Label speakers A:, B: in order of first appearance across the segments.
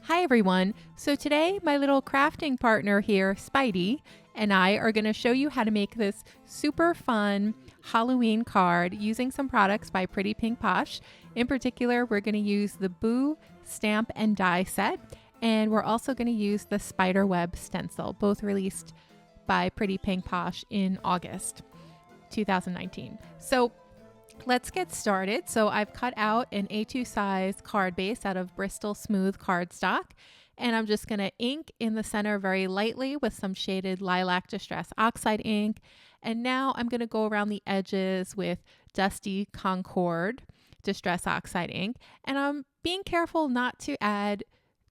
A: Hi everyone. So today my little crafting partner here, Spidey, and I are going to show you how to make this super fun Halloween card using some products by Pretty Pink Posh. In particular, we're going to use the Boo stamp and die set, and we're also going to use the Spiderweb stencil, both released by Pretty Pink Posh in August 2019. So let's get started. So I've cut out an A2 size card base out of Bristol Smooth cardstock, and I'm just going to ink in the center very lightly with some shaded Lilac Distress Oxide ink. And now I'm going to go around the edges with Dusty Concord Distress Oxide ink. And I'm being careful not to add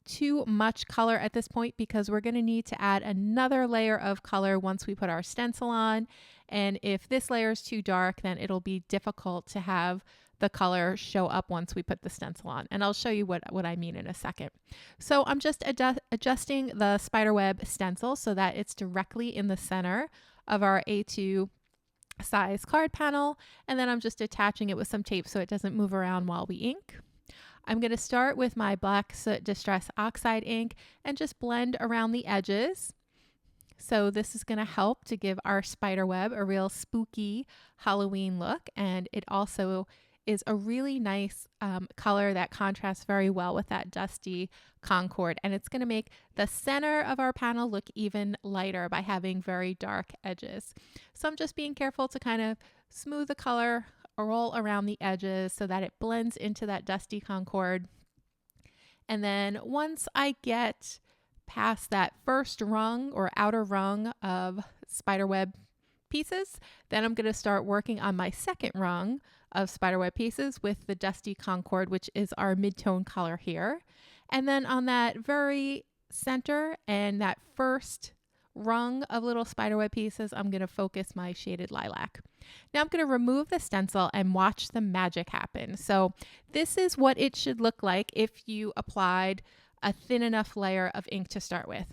A: too much color at this point because we're going to need to add another layer of color once we put our stencil on. And if this layer is too dark, then it'll be difficult to have the color show up once we put the stencil on. And I'll show you what I mean in a second. So I'm just adjusting the Spiderweb stencil so that it's directly in the center of our A2 size card panel. And then I'm just attaching it with some tape so it doesn't move around while we ink. I'm going to start with my Black Soot Distress Oxide ink and just blend around the edges. So this is going to help to give our spiderweb a real spooky Halloween look, and it also is a really nice color that contrasts very well with that Dusty Concord, and it's going to make the center of our panel look even lighter by having very dark edges. So I'm just being careful to kind of smooth the color, roll around the edges so that it blends into that Dusty Concord. And then once I get past that first rung or outer rung of spiderweb pieces, then I'm going to start working on my second rung of spiderweb pieces with the Dusty Concord, which is our mid-tone color here. And then on that very center and that first rung of little spiderweb pieces, I'm going to focus my shaded lilac. Now I'm going to remove the stencil and watch the magic happen. So this is what it should look like if you applied a thin enough layer of ink to start with.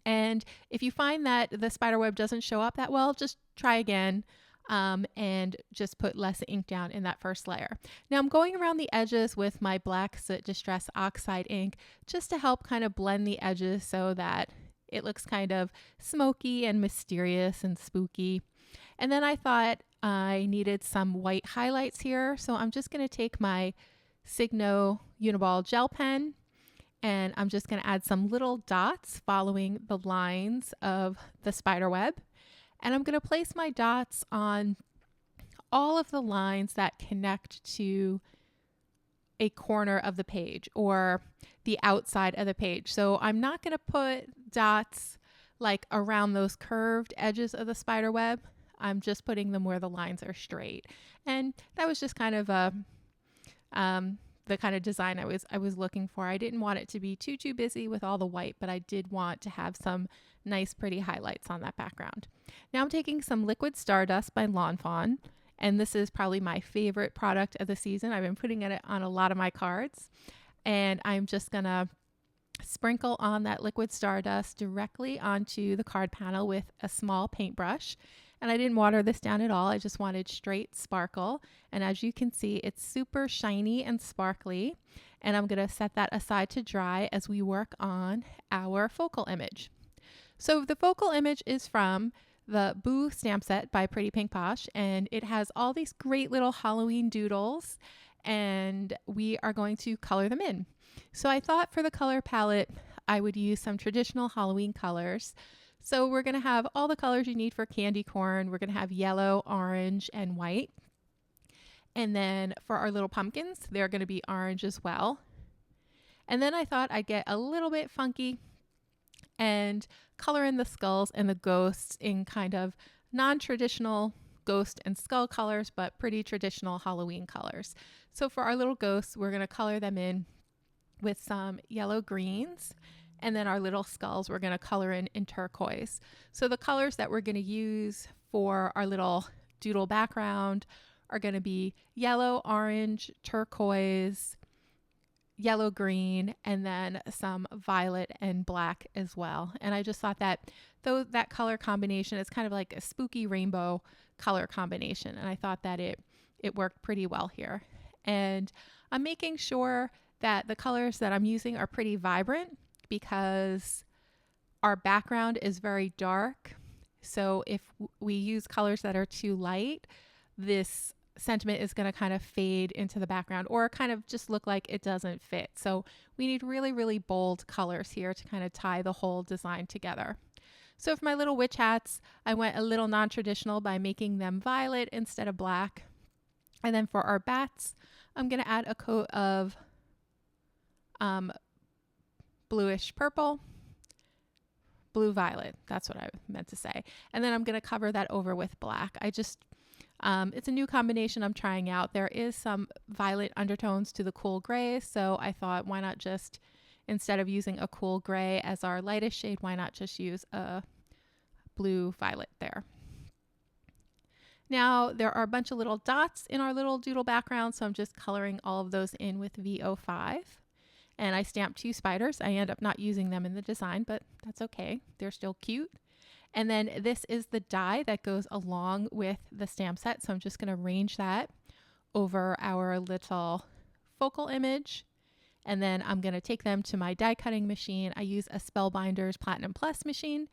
A: And if you find that the spiderweb doesn't show up that well, just try again and just put less ink down in that first layer. Now I'm going around the edges with my Black Soot Distress Oxide ink just to help kind of blend the edges so that it looks kind of smoky and mysterious and spooky. And then I thought I needed some white highlights here. So I'm just going to take my Signo Uniball gel pen and I'm just going to add some little dots following the lines of the spiderweb. And I'm going to place my dots on all of the lines that connect to a corner of the page or the outside of the page. So I'm not going to put dots like around those curved edges of the spider web. I'm just putting them where the lines are straight. And that was just kind of the kind of design I was looking for. I didn't want it to be too busy with all the white, but I did want to have some nice pretty highlights on that background. Now I'm taking some Liquid Stardust by Lawn Fawn, and this is probably my favorite product of the season. I've been putting it on a lot of my cards, and I'm just gonna sprinkle on that Liquid Stardust directly onto the card panel with a small paintbrush. And I didn't water this down at all. I just wanted straight sparkle. And as you can see, it's super shiny and sparkly. And I'm going to set that aside to dry as we work on our focal image. So the focal image is from the Boo stamp set by Pretty Pink Posh. And it has all these great little Halloween doodles. And we are going to color them in. So I thought for the color palette, I would use some traditional Halloween colors. So we're going to have all the colors you need for candy corn. We're going to have yellow, orange, and white. And then for our little pumpkins, they're going to be orange as well. And then I thought I'd get a little bit funky and color in the skulls and the ghosts in kind of non-traditional ghost and skull colors, but pretty traditional Halloween colors. So for our little ghosts, we're going to color them in with some yellow greens. And then our little skulls, we're going to color in turquoise. So the colors that we're going to use for our little doodle background are going to be yellow, orange, turquoise, yellow, green, and then some violet and black as well. And I just thought that that color combination is kind of like a spooky rainbow color combination. And I thought that it worked pretty well here. And I'm making sure that the colors that I'm using are pretty vibrant because our background is very dark. So if we use colors that are too light, this sentiment is going to kind of fade into the background or kind of just look like it doesn't fit. So we need really, really bold colors here to kind of tie the whole design together. So for my little witch hats, I went a little non-traditional by making them violet instead of black. And then for our bats, I'm going to add a coat of bluish purple, blue violet. That's what I meant to say. And then I'm going to cover that over with black. It's a new combination I'm trying out. There is some violet undertones to the cool gray, so I thought, why not just, instead of using a cool gray as our lightest shade, why not just use a blue violet there. Now there are a bunch of little dots in our little doodle background, so I'm just coloring all of those in with VO5. And I stamped 2 spiders. I end up not using them in the design, but that's okay. They're still cute. And then this is the die that goes along with the stamp set. So I'm just going to arrange that over our little focal image. And then I'm going to take them to my die cutting machine. I use a Spellbinders Platinum Plus machine.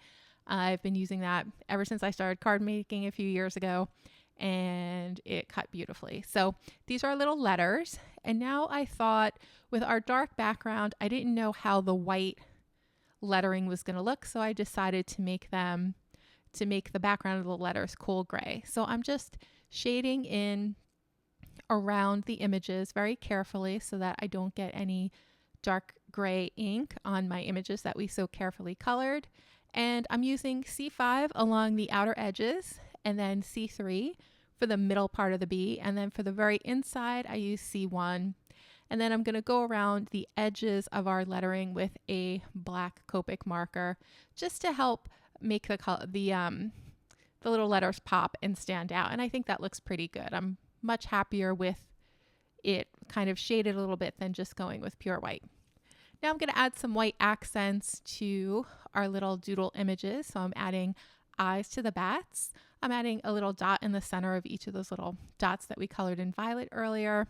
A: I've been using that ever since I started card making a few years ago, and it cut beautifully. So these are little letters. And now I thought, with our dark background, I didn't know how the white lettering was going to look, so I decided to make the background of the letters cool gray. So I'm just shading in around the images very carefully so that I don't get any dark gray ink on my images that we so carefully colored. And I'm using C5 along the outer edges and then C3 for the middle part of the bee. And then for the very inside, I use C1. And then I'm going to go around the edges of our lettering with a black Copic marker just to help make the little letters pop and stand out. And I think that looks pretty good. I'm much happier with it kind of shaded a little bit than just going with pure white. Now I'm going to add some white accents to our little doodle images. So I'm adding eyes to the bats. I'm adding a little dot in the center of each of those little dots that we colored in violet earlier.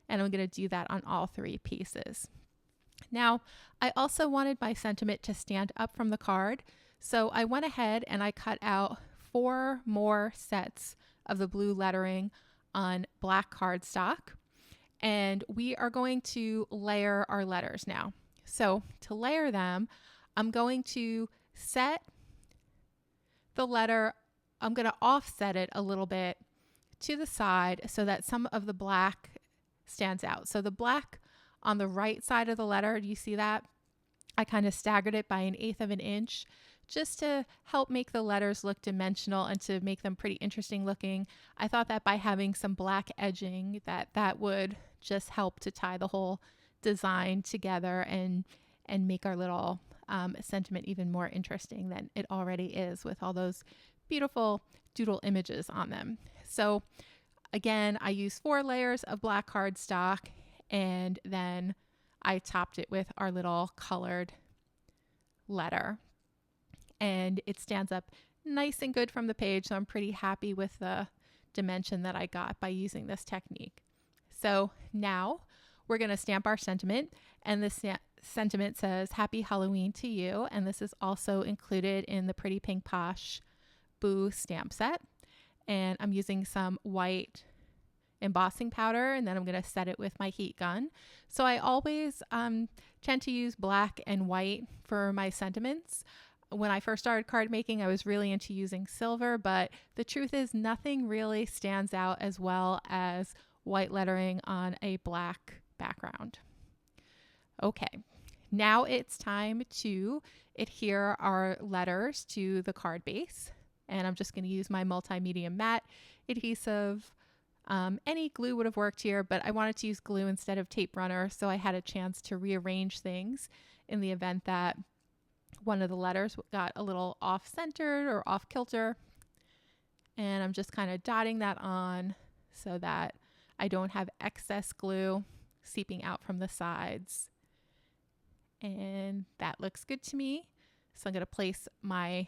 A: And I'm going to do that on all 3 pieces. Now, I also wanted my sentiment to stand up from the card. So I went ahead and I cut out 4 more sets of the blue lettering on black cardstock. And we are going to layer our letters now. So to layer them, I'm going to set the letter, I'm going to offset it a little bit to the side so that some of the black stands out. So the black on the right side of the letter, do you see that? I kind of staggered it by 1/8 of an inch just to help make the letters look dimensional and to make them pretty interesting looking. I thought that by having some black edging that would just help to tie the whole design together and make our little sentiment even more interesting than it already is with all those beautiful doodle images on them. So again, I used 4 layers of black cardstock, and then I topped it with our little colored letter. And it stands up nice and good from the page, so I'm pretty happy with the dimension that I got by using this technique. So now we're going to stamp our sentiment, and this sentiment says Happy Halloween to you, and this is also included in the Pretty Pink Posh Boo stamp set. And I'm using some white embossing powder, and then I'm going to set it with my heat gun. So I always tend to use black and white for my sentiments. When I first started card making, I was really into using silver, but the truth is nothing really stands out as well as white lettering on a black background. Okay, now it's time to adhere our letters to the card base. And I'm just going to use my multimedia matte adhesive. Any glue would have worked here, but I wanted to use glue instead of tape runner, so I had a chance to rearrange things in the event that one of the letters got a little off-centered or off-kilter. And I'm just kind of dotting that on so that I don't have excess glue seeping out from the sides. And that looks good to me. So I'm going to place my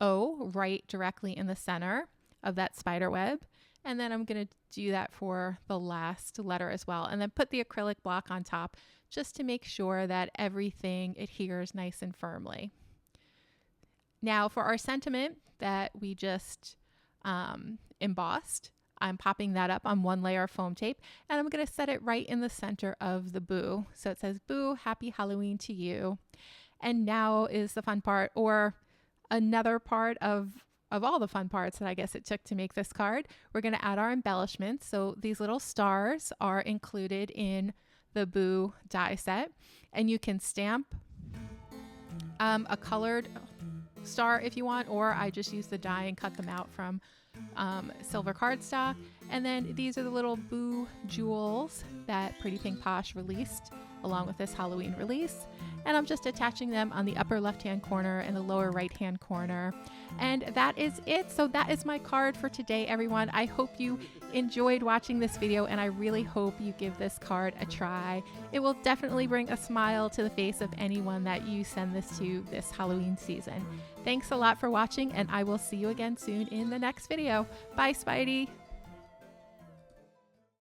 A: O right directly in the center of that spider web. And then I'm going to do that for the last letter as well. And then put the acrylic block on top just to make sure that everything adheres nice and firmly. Now for our sentiment that we just embossed, I'm popping that up on one layer of foam tape, and I'm going to set it right in the center of the boo. So it says, "Boo, happy Halloween to you." And now is the fun part, or another part of all the fun parts that I guess it took to make this card. We're going to add our embellishments. So these little stars are included in the boo die set, and you can stamp a colored star if you want, or I just use the die and cut them out from silver cardstock. And then these are the little boo jewels that Pretty Pink Posh released along with this Halloween release. And I'm just attaching them on the upper left-hand corner and the lower right-hand corner. And that is it. So that is my card for today, everyone. I hope you enjoyed watching this video, and I really hope you give this card a try. It will definitely bring a smile to the face of anyone that you send this to this Halloween season. Thanks a lot for watching, and I will see you again soon in the next video. Bye, Spidey.